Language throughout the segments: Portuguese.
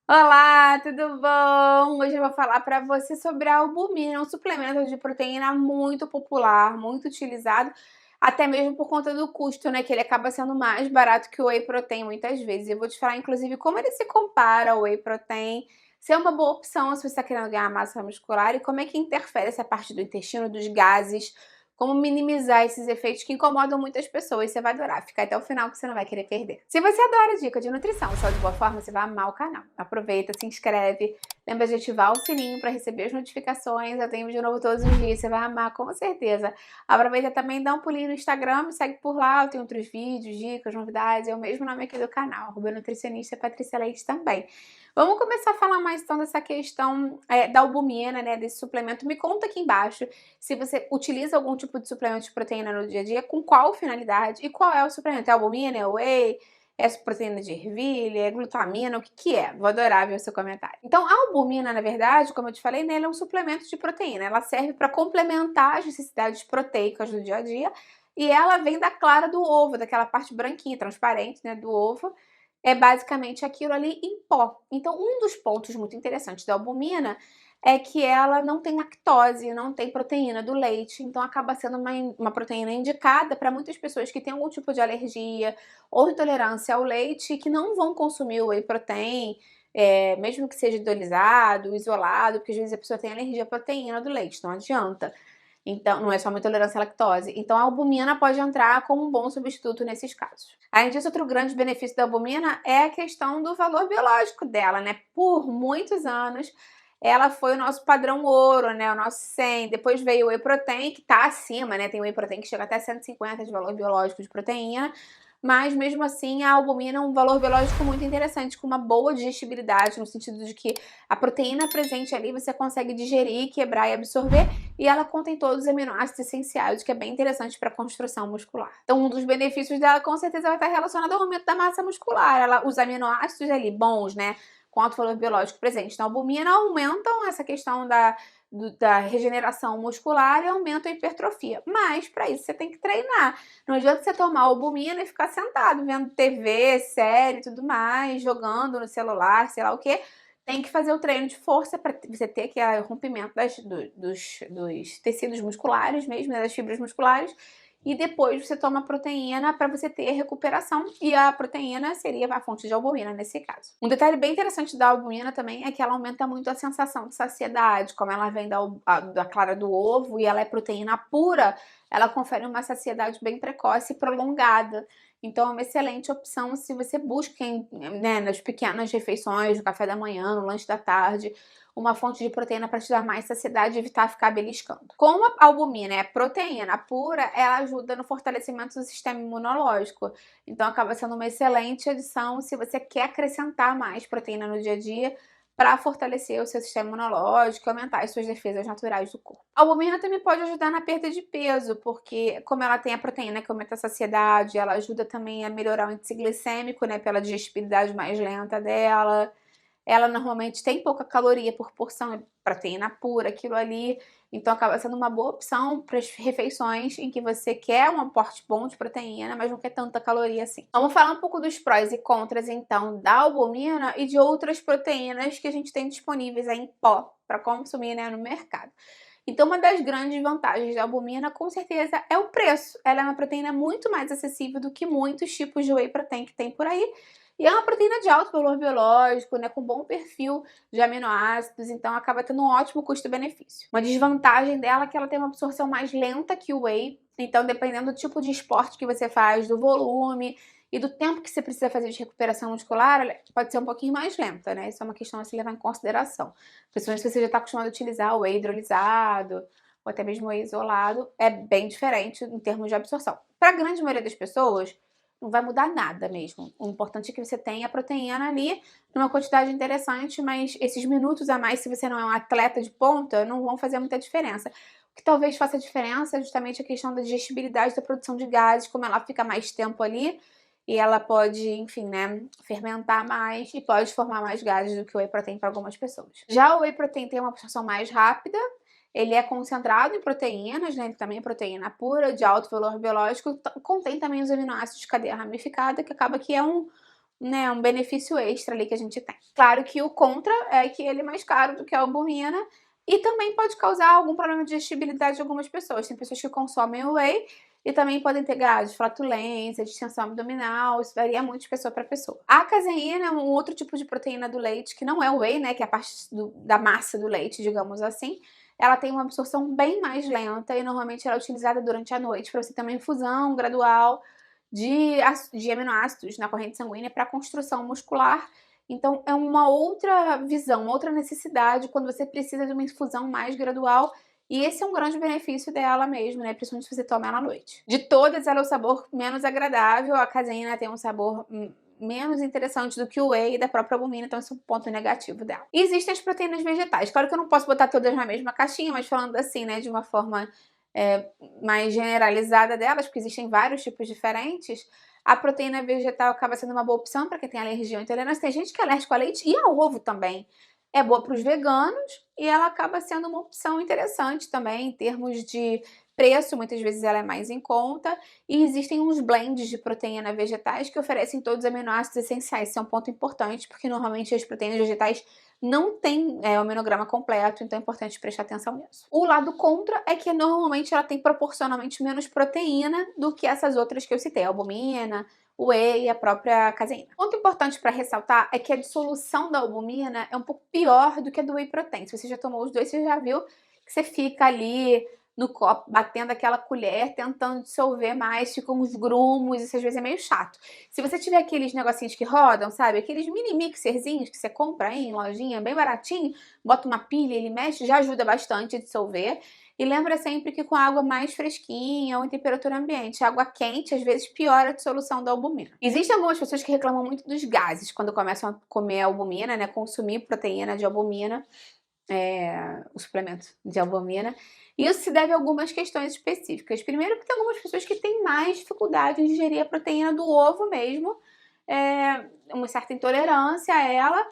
Olá, tudo bom? Hoje eu vou falar para você sobre a albumina, um suplemento de proteína muito popular, muito utilizado, até mesmo por conta do custo, né? Que ele acaba sendo mais barato que o whey protein muitas vezes. Eu vou te falar, inclusive, como ele se compara ao whey protein, se é uma boa opção se você está querendo ganhar massa muscular e como é que interfere essa parte do intestino, dos gases, como minimizar esses efeitos que incomodam muitas pessoas. Você vai adorar, fica até o final que você não vai querer perder. Se você adora dica de nutrição e saúde de boa forma, você vai amar o canal. Aproveita, se inscreve, lembra de ativar o sininho para receber as notificações. Eu tenho vídeo novo todos os dias, você vai amar com certeza. Aproveita também, dá um pulinho no Instagram, me segue por lá, eu tenho outros vídeos, dicas, novidades, é o mesmo nome aqui do canal, @nutricionista Patrícia Leite também. Vamos começar a falar mais então dessa questão da albumina, né, desse suplemento. Me conta aqui embaixo se você utiliza algum tipo de suplemento de proteína no dia a dia, com qual finalidade e qual é o suplemento. É albumina, é whey, é proteína de ervilha, é glutamina, o que que é? Vou adorar ver o seu comentário. Então, a albumina, na verdade, como eu te falei, nele é um suplemento de proteína. Ela serve para complementar as necessidades proteicas do dia a dia e ela vem da clara do ovo, daquela parte branquinha, transparente, né, do ovo. É basicamente aquilo ali em pó. Então, um dos pontos muito interessantes da albumina é que ela não tem lactose, não tem proteína do leite, então acaba sendo uma proteína indicada para muitas pessoas que têm algum tipo de alergia ou intolerância ao leite e que não vão consumir o whey protein, mesmo que seja idolizado, isolado, porque às vezes a pessoa tem alergia à proteína do leite, não adianta. Então, não é só uma intolerância à lactose. Então, a albumina pode entrar como um bom substituto nesses casos. Além disso, outro grande benefício da albumina é a questão do valor biológico dela, né? Por muitos anos, ela foi o nosso padrão ouro, né? O nosso 100. Depois veio o whey protein, que tá acima, né? Tem whey protein que chega até 150 de valor biológico de proteína. Mas mesmo assim, a albumina é um valor biológico muito interessante, com uma boa digestibilidade, no sentido de que a proteína presente ali você consegue digerir, quebrar e absorver, e ela contém todos os aminoácidos essenciais, o que é bem interessante para a construção muscular. Então, um dos benefícios dela com certeza vai estar relacionado ao aumento da massa muscular. Os aminoácidos ali bons, né, com alto valor biológico presente na albumina aumentam essa questão da regeneração muscular e aumenta a hipertrofia. Mas, para isso, você tem que treinar. Não adianta você tomar albumina e ficar sentado vendo TV, série e tudo mais, jogando no celular, sei lá o quê. Tem que fazer o treino de força para você ter aquele rompimento dos tecidos musculares mesmo, né, das fibras musculares. E depois você toma proteína para você ter recuperação. E a proteína seria a fonte de albumina nesse caso. Um detalhe bem interessante da albumina também é que ela aumenta muito a sensação de saciedade. Como ela vem da clara do ovo e ela é proteína pura, ela confere uma saciedade bem precoce e prolongada. Então é uma excelente opção se você busca, né, nas pequenas refeições, no café da manhã, no lanche da tarde, uma fonte de proteína para te dar mais saciedade e evitar ficar beliscando. Como a albumina é proteína pura, ela ajuda no fortalecimento do sistema imunológico. Então acaba sendo uma excelente adição se você quer acrescentar mais proteína no dia a dia para fortalecer o seu sistema imunológico e aumentar as suas defesas naturais do corpo. A albumina também pode ajudar na perda de peso, porque como ela tem a proteína que aumenta a saciedade, ela ajuda também a melhorar o índice glicêmico, né, pela digestibilidade mais lenta dela. Ela normalmente tem pouca caloria por porção, é proteína pura, aquilo ali. Então acaba sendo uma boa opção para as refeições em que você quer um aporte bom de proteína, mas não quer tanta caloria assim. Vamos falar um pouco dos prós e contras, então, da albumina e de outras proteínas que a gente tem disponíveis aí em pó para consumir, né, no mercado. Então, uma das grandes vantagens da albumina, com certeza, é o preço. Ela é uma proteína muito mais acessível do que muitos tipos de whey protein que tem por aí. E é uma proteína de alto valor biológico, né, com bom perfil de aminoácidos, então acaba tendo um ótimo custo-benefício. Uma desvantagem dela é que ela tem uma absorção mais lenta que o whey, então dependendo do tipo de esporte que você faz, do volume e do tempo que você precisa fazer de recuperação muscular, ela pode ser um pouquinho mais lenta, né? Isso é uma questão a se levar em consideração. Principalmente se você já está acostumado a utilizar o whey hidrolisado ou até mesmo o whey isolado, é bem diferente em termos de absorção. Para a grande maioria das pessoas, não vai mudar nada mesmo. O importante é que você tenha a proteína ali numa quantidade interessante, mas esses minutos a mais, se você não é um atleta de ponta, não vão fazer muita diferença. O que talvez faça diferença é justamente a questão da digestibilidade da produção de gases, como ela fica mais tempo ali, e ela pode, enfim, né, fermentar mais e pode formar mais gases do que o whey protein para algumas pessoas. Já o whey protein tem uma absorção mais rápida, ele é concentrado em proteínas, né? Ele também é proteína pura, de alto valor biológico, contém também os aminoácidos de cadeia ramificada, que acaba que é um né, um benefício extra ali que a gente tem. Claro que o contra é que ele é mais caro do que a albumina e também pode causar algum problema de digestibilidade de algumas pessoas. Tem pessoas que consomem whey e também podem ter gases, flatulência, distensão abdominal, isso varia muito de pessoa para pessoa. A caseína é um outro tipo de proteína do leite, que não é o whey, né, que é a parte da massa do leite, digamos assim. Ela tem uma absorção bem mais lenta e normalmente ela é utilizada durante a noite para você ter uma infusão gradual de aminoácidos na corrente sanguínea para construção muscular. Então, é uma outra visão, uma outra necessidade quando você precisa de uma infusão mais gradual. E esse é um grande benefício dela mesmo, né? Principalmente se você toma ela à noite. De todas, ela é o sabor menos agradável. A caseína tem um sabor menos interessante do que o whey da própria albumina, então esse é um ponto negativo dela. E existem as proteínas vegetais. Claro que eu não posso botar todas na mesma caixinha, mas falando assim, né, de uma forma mais generalizada delas, porque existem vários tipos diferentes, a proteína vegetal acaba sendo uma boa opção para quem tem alergia ou intolerância. Tem gente que é alérgico a leite e a ovo também. É boa para os veganos e ela acaba sendo uma opção interessante também em termos de preço, muitas vezes ela é mais em conta. E existem uns blends de proteína vegetais que oferecem todos os aminoácidos essenciais. Isso é um ponto importante, porque normalmente as proteínas vegetais não tem o aminograma completo, então é importante prestar atenção nisso. O lado contra é que normalmente ela tem proporcionalmente menos proteína do que essas outras que eu citei, a albumina, o whey e a própria caseína. Ponto importante para ressaltar é que a dissolução da albumina é um pouco pior do que a do whey protein. Se você já tomou os dois, você já viu que você fica ali no copo, batendo aquela colher, tentando dissolver mais, ficam uns grumos, isso às vezes é meio chato. Se você tiver aqueles negocinhos que rodam, sabe? Aqueles mini mixerzinhos que você compra aí em lojinha, bem baratinho, bota uma pilha, ele mexe, já ajuda bastante a dissolver. E lembra sempre que com água mais fresquinha ou em temperatura ambiente, água quente às vezes piora a dissolução da albumina. Existem algumas pessoas que reclamam muito dos gases quando começam a comer albumina, né? Consumir proteína de albumina, o suplemento de albumina. Isso se deve a algumas questões específicas. Primeiro, porque tem algumas pessoas que têm mais dificuldade em digerir a proteína do ovo mesmo, uma certa intolerância a ela,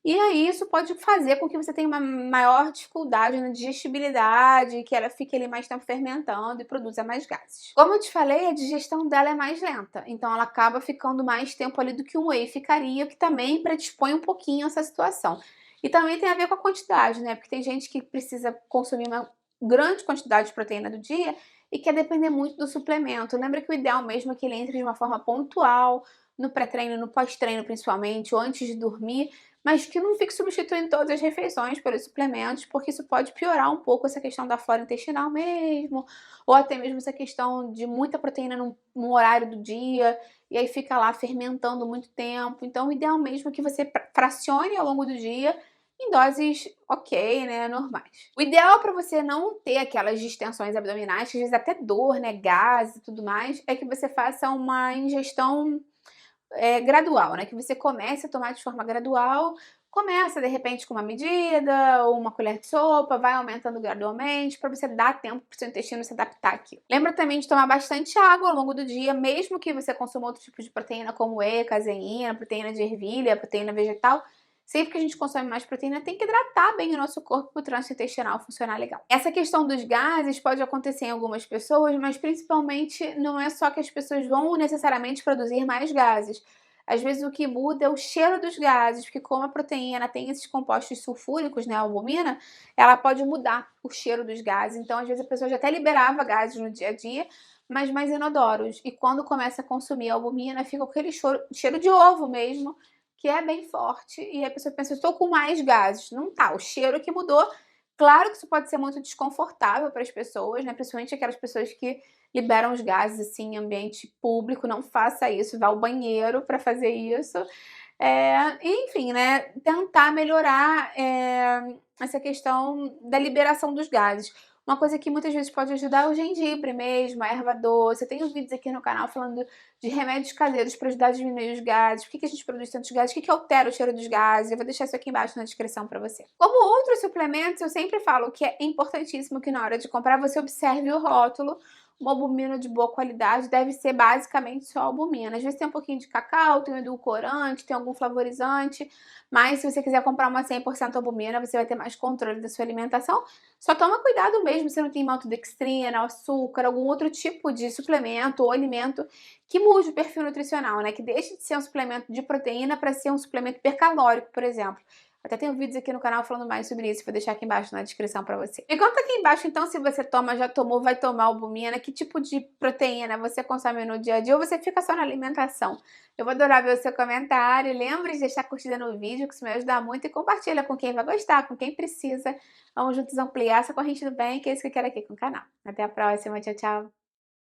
e aí isso pode fazer com que você tenha uma maior dificuldade na digestibilidade, que ela fique ali mais tempo fermentando e produza mais gases. Como eu te falei, a digestão dela é mais lenta, então ela acaba ficando mais tempo ali do que um whey ficaria, o que também predispõe um pouquinho essa situação. E também tem a ver com a quantidade, né? Porque tem gente que precisa consumir uma grande quantidade de proteína do dia e quer depender muito do suplemento. Lembra que o ideal mesmo é que ele entre de uma forma pontual, no pré-treino, no pós-treino principalmente, ou antes de dormir, mas que não fique substituindo todas as refeições pelos suplementos, porque isso pode piorar um pouco essa questão da flora intestinal mesmo, ou até mesmo essa questão de muita proteína no horário do dia, e aí fica lá fermentando muito tempo. Então, o ideal mesmo é que você fracione ao longo do dia em doses ok, né, normais. O ideal para você não ter aquelas distensões abdominais, que às vezes até dor, né, gases e tudo mais, é que você faça uma ingestão gradual, né? Que você comece a tomar de forma gradual, começa de repente com uma medida ou uma colher de sopa, vai aumentando gradualmente para você dar tempo para o seu intestino se adaptar aqui. Lembra também de tomar bastante água ao longo do dia, mesmo que você consuma outro tipo de proteína como whey, caseína, proteína de ervilha, proteína vegetal. Sempre que a gente consome mais proteína, tem que hidratar bem o nosso corpo para o trânsito intestinal funcionar legal. Essa questão dos gases pode acontecer em algumas pessoas, mas principalmente não é só que as pessoas vão necessariamente produzir mais gases. Às vezes o que muda é o cheiro dos gases, porque como a proteína tem esses compostos sulfúricos, né, a albumina, ela pode mudar o cheiro dos gases. Então, às vezes a pessoa já até liberava gases no dia a dia, mas mais inodoros. E quando começa a consumir a albumina, fica com aquele cheiro de ovo mesmo, que é bem forte, e a pessoa pensa, estou com mais gases. Não tá, o cheiro que mudou. Claro que isso pode ser muito desconfortável para as pessoas, né? Principalmente aquelas pessoas que liberam os gases assim em ambiente público. Não faça isso, vá ao banheiro para fazer isso. Enfim, né? Tentar melhorar essa questão da liberação dos gases. Uma coisa que muitas vezes pode ajudar é o gengibre mesmo, a erva doce. Eu tenho vídeos aqui no canal falando de remédios caseiros para ajudar a diminuir os gases. Por que a gente produz tantos gases? O que altera o cheiro dos gases? Eu vou deixar isso aqui embaixo na descrição para você. Como outros suplementos, eu sempre falo que é importantíssimo que na hora de comprar você observe o rótulo. uma albumina de boa qualidade deve ser basicamente só albumina. Às vezes tem um pouquinho de cacau, tem um edulcorante, tem algum flavorizante, mas se você quiser comprar uma 100% albumina, você vai ter mais controle da sua alimentação. Só toma cuidado mesmo se não tem maltodextrina, açúcar, algum outro tipo de suplemento ou alimento que mude o perfil nutricional, né? Que deixe de ser um suplemento de proteína para ser um suplemento hipercalórico, por exemplo. Até tenho vídeos aqui no canal falando mais sobre isso, vou deixar aqui embaixo na descrição pra você. Me conta aqui embaixo então se você toma, já tomou, vai tomar albumina, que tipo de proteína você consome no dia a dia ou você fica só na alimentação. Eu vou adorar ver o seu comentário, lembre de deixar curtida no vídeo, que isso me ajuda muito, e compartilha com quem vai gostar, com quem precisa. Vamos juntos ampliar essa corrente do bem, que é isso que eu quero aqui com o canal. Até a próxima, tchau, tchau!